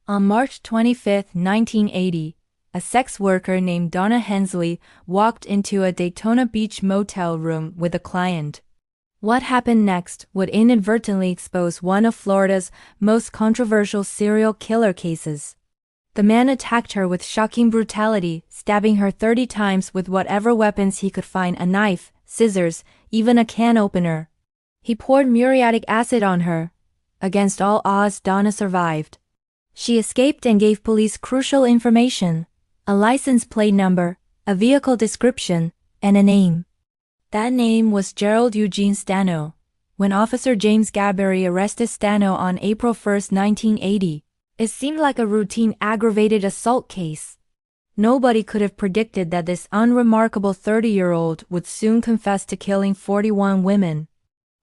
On March 25, 1980, a sex worker named Donna Hensley walked into a Daytona Beach motel room with a client. What happened next would inadvertently expose one of Florida's most controversial serial killer cases. The man attacked her with shocking brutality, stabbing her 30 times with whatever weapons he could find: a knife, scissors, even a can opener. He poured muriatic acid on her. Against all odds, Donna survived. She escaped and gave police crucial information: a license plate number, a vehicle description, and a name. That name was Gerald Eugene Stano. When Officer James Gabbery arrested Stano on April 1, 1980, it seemed like a routine aggravated assault case. Nobody could have predicted that this unremarkable 30-year-old would soon confess to killing 41 women.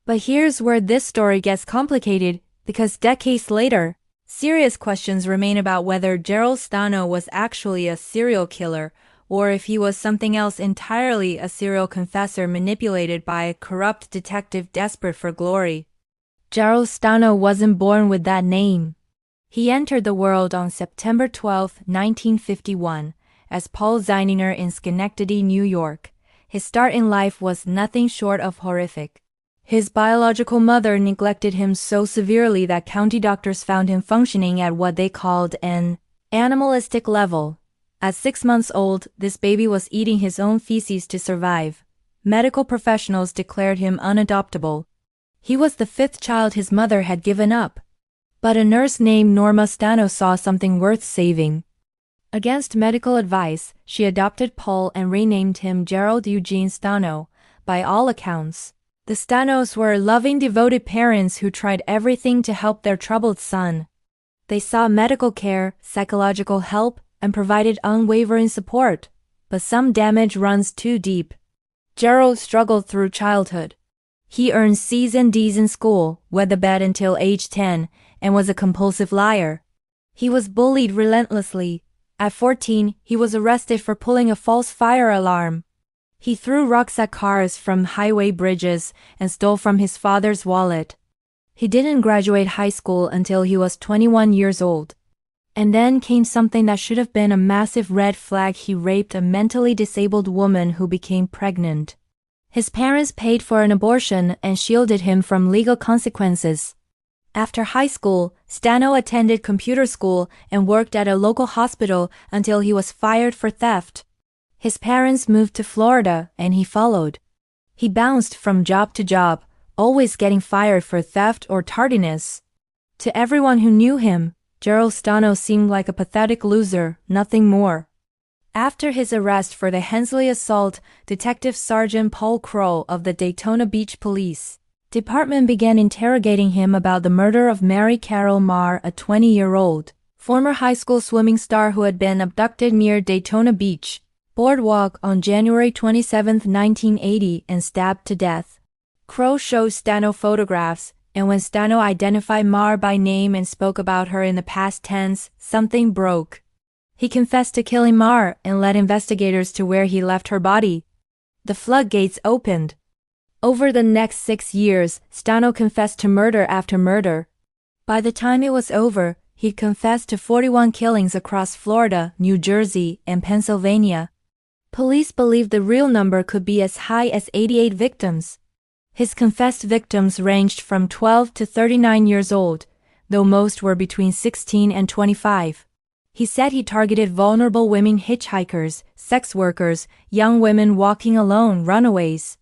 But here's where this story gets complicated, because decades later, serious questions remain about whether Gerald Stano was actually a serial killer, or if he was something else entirely: a serial confessor manipulated by a corrupt detective desperate for glory. Gerald Stano wasn't born with that name. He entered the world on September 12, 1951, as Paul Zeininger in Schenectady, New York. His start in life was nothing short of horrific. His biological mother neglected him so severely that county doctors found him functioning at what they called an animalistic level. At 6 months old, this baby was eating his own feces to survive. Medical professionals declared him unadoptable. He was the 5th child his mother had given up. But a nurse named Norma Stano saw something worth saving. Against medical advice, she adopted Paul and renamed him Gerald Eugene Stano. By all accounts, the Stanos were loving, devoted parents who tried everything to help their troubled son. They sought medical care, psychological help, and provided unwavering support. But some damage runs too deep. Gerald struggled through childhood. He earned C's and D's in school, wet the bed until age 10, and was a compulsive liar. He was bullied relentlessly. At 14, he was arrested for pulling a false fire alarm. He threw rocks at cars from highway bridges and stole from his father's wallet. He didn't graduate high school until he was 21 years old. And then came something that should have been a massive red flag: he raped a mentally disabled woman who became pregnant. His parents paid for an abortion and shielded him from legal consequences. After high school, Stano attended computer school and worked at a local hospital until he was fired for theft. His parents moved to Florida, and he followed. He bounced from job to job, always getting fired for theft or tardiness. To everyone who knew him, Gerald Stano seemed like a pathetic loser, nothing more. After his arrest for the Hensley assault, Detective Sergeant Paul Kroll of the Daytona Beach Police Department began interrogating him about the murder of Mary Carol Marr, a 20-year-old former high school swimming star who had been abducted near Daytona Beach Boardwalk on January 27, 1980, and stabbed to death. Kroll showed Stano photographs, and when Stano identified Marr by name and spoke about her in the past tense, something broke. He confessed to killing Marr and led investigators to where he left her body. The floodgates opened. Over the next 6 years, Stano confessed to murder after murder. By the time it was over, he'd confessed to 41 killings across Florida, New Jersey, and Pennsylvania. Police believed the real number could be as high as 88 victims. His confessed victims ranged from 12 to 39 years old, though most were between 16 and 25. He said he targeted vulnerable women, hitchhikers, sex workers, young women walking alone, runaways.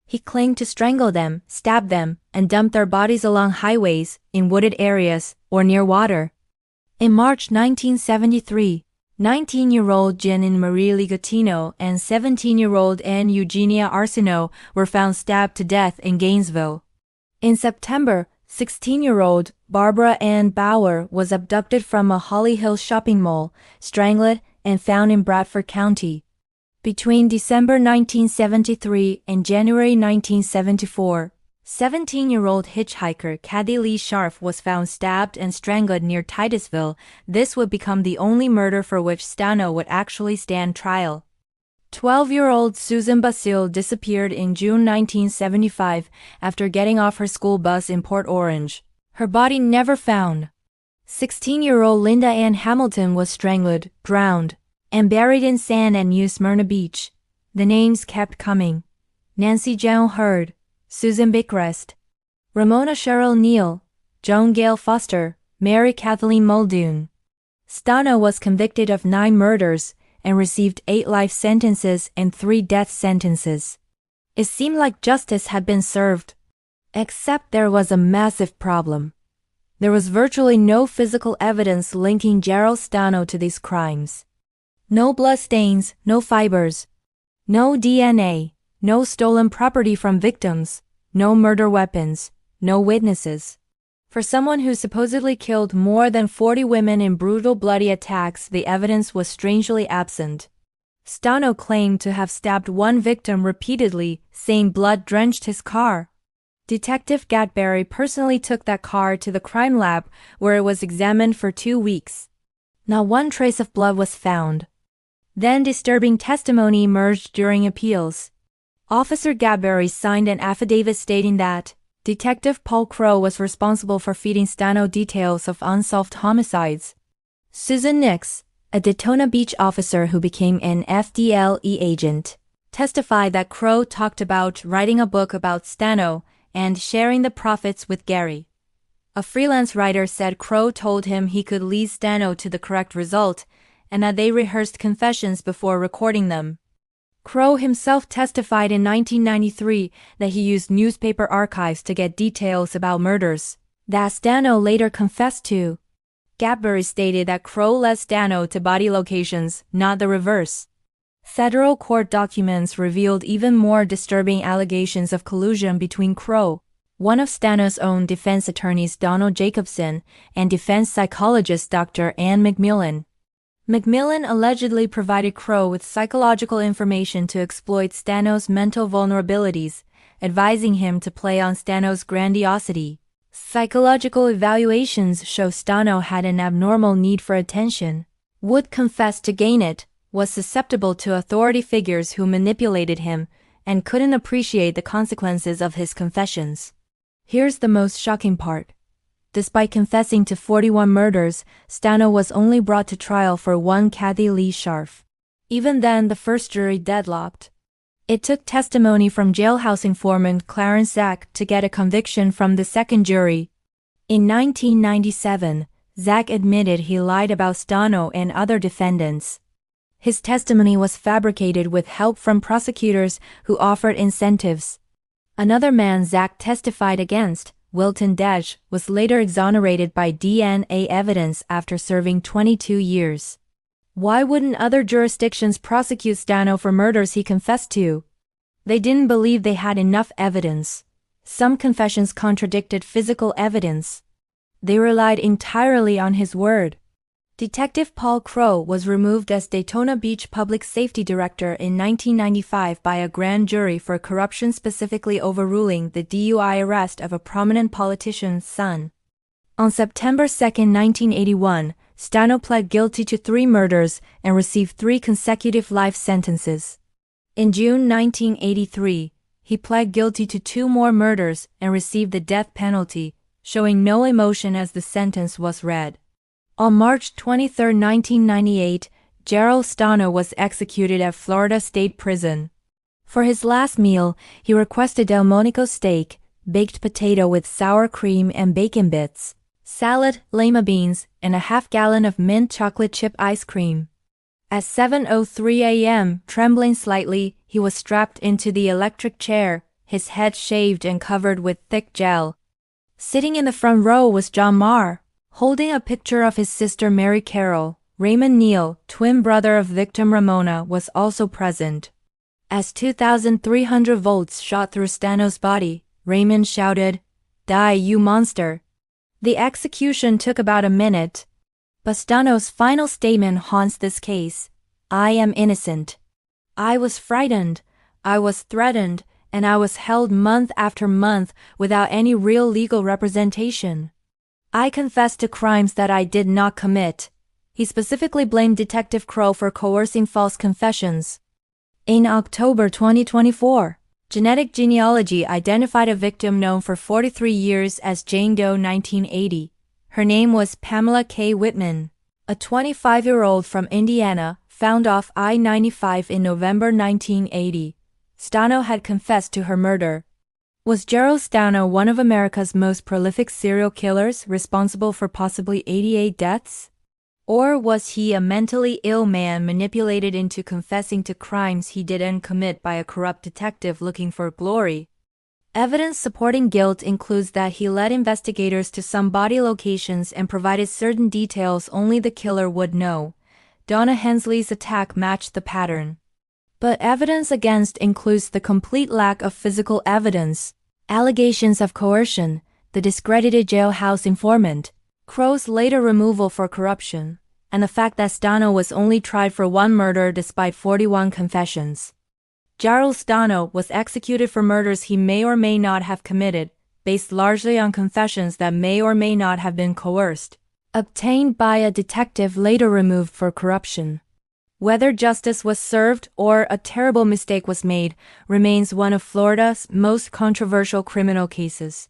He claimed to strangle them, stab them, and dump their bodies along highways, in wooded areas, or near water. In March 1973, 19-year-old Jeanine Marie Ligottino and 17-year-old Anne Eugenia Arsenault were found stabbed to death in Gainesville. In September, 16-year-old Barbara Ann Bauer was abducted from a Holly Hill shopping mall, strangled, and found in Bradford County. Between December 1973 and January 1974, 17-year-old hitchhiker Kathy Lee Scharf was found stabbed and strangled near Titusville. This would become the only murder for which Stano would actually stand trial. 12-year-old Susan Basile disappeared in June 1975 after getting off her school bus in Port Orange. Her body never found. 16-year-old Linda Ann Hamilton was strangled, drowned, and buried in sand at New Smyrna Beach. The names kept coming. Nancy Joan Hurd, Susan Bickrest, Ramona Cheryl Neal, Joan Gale Foster, Mary Kathleen Muldoon. Stano was convicted of 9 murders and received 8 life sentences and 3 death sentences. It seemed like justice had been served. Except there was a massive problem. There was virtually no physical evidence linking Gerald Stano to these crimes. No blood stains, no fibers, no DNA, no stolen property from victims, no murder weapons, no witnesses. For someone who supposedly killed more than 40 women in brutal bloody attacks, the evidence was strangely absent. Stano claimed to have stabbed one victim repeatedly, saying blood drenched his car. Detective Gatberry personally took that car to the crime lab, where it was examined for 2 weeks. Not one trace of blood was found. Then disturbing testimony emerged during appeals. Officer Gatberry signed an affidavit stating that Detective Paul Crowe was responsible for feeding Stano details of unsolved homicides. Susan Nix, a Daytona Beach officer who became an FDLE agent, testified that Crowe talked about writing a book about Stano and sharing the profits with Gary. A freelance writer said Crowe told him he could lead Stano to the correct result and that they rehearsed confessions before recording them. Crowe himself testified in 1993 that he used newspaper archives to get details about murders that Stano later confessed to. Gatberry stated that Crowe led Stano to body locations, not the reverse. Federal court documents revealed even more disturbing allegations of collusion between Crowe, one of Stano's own defense attorneys Donald Jacobson, and defense psychologist Dr. Ann McMillan. McMillan allegedly provided Crowe with psychological information to exploit Stano's mental vulnerabilities, advising him to play on Stano's grandiosity. Psychological evaluations show Stano had an abnormal need for attention, would confess to gain it, was susceptible to authority figures who manipulated him, and couldn't appreciate the consequences of his confessions. Here's the most shocking part. Despite confessing to 41 murders, Stano was only brought to trial for one Kathy Lee Scharf. Even then, the first jury deadlocked. It took testimony from jailhouse informant Clarence Zack to get a conviction from the second jury. In 1997, Zack admitted he lied about Stano and other defendants. His testimony was fabricated with help from prosecutors who offered incentives. Another man Zack testified against, Wilton Dej, was later exonerated by DNA evidence after serving 22 years. Why wouldn't other jurisdictions prosecute Stano for murders he confessed to? They didn't believe they had enough evidence. Some confessions contradicted physical evidence. They relied entirely on his word. Detective Paul Crowe was removed as Daytona Beach Public Safety Director in 1995 by a grand jury for corruption, specifically overruling the DUI arrest of a prominent politician's son. On September 2, 1981, Stano pled guilty to 3 murders and received 3 consecutive life sentences. In June 1983, he pled guilty to 2 more murders and received the death penalty, showing no emotion as the sentence was read. On March 23, 1998, Gerald Stano was executed at Florida State Prison. For his last meal, he requested Delmonico steak, baked potato with sour cream and bacon bits, salad, lima beans, and a half-gallon of mint chocolate chip ice cream. At 7:03 a.m., trembling slightly, he was strapped into the electric chair, his head shaved and covered with thick gel. Sitting in the front row was John Marr, holding a picture of his sister Mary Carroll. Raymond Neal, twin brother of victim Ramona, was also present. As 2,300 volts shot through Stano's body, Raymond shouted, "Die, you monster!" The execution took about a minute. But Stano's final statement haunts this case. "I am innocent. I was frightened, I was threatened, and I was held month after month without any real legal representation. I confessed to crimes that I did not commit." He specifically blamed Detective Crowe for coercing false confessions. In October 2024, Genetic Genealogy identified a victim known for 43 years as Jane Doe 1980. Her name was Pamela K. Whitman, a 25-year-old from Indiana, found off I-95 in November 1980. Stano had confessed to her murder. Was Gerald Stano one of America's most prolific serial killers, responsible for possibly 88 deaths? Or was he a mentally ill man manipulated into confessing to crimes he didn't commit by a corrupt detective looking for glory? Evidence supporting guilt includes that he led investigators to some body locations and provided certain details only the killer would know. Donna Hensley's attack matched the pattern. But evidence against includes the complete lack of physical evidence, allegations of coercion, the discredited jailhouse informant, Crow's later removal for corruption, and the fact that Stano was only tried for one murder despite 41 confessions. Gerald Stano was executed for murders he may or may not have committed, based largely on confessions that may or may not have been coerced, obtained by a detective later removed for corruption. Whether justice was served or a terrible mistake was made remains one of Florida's most controversial criminal cases.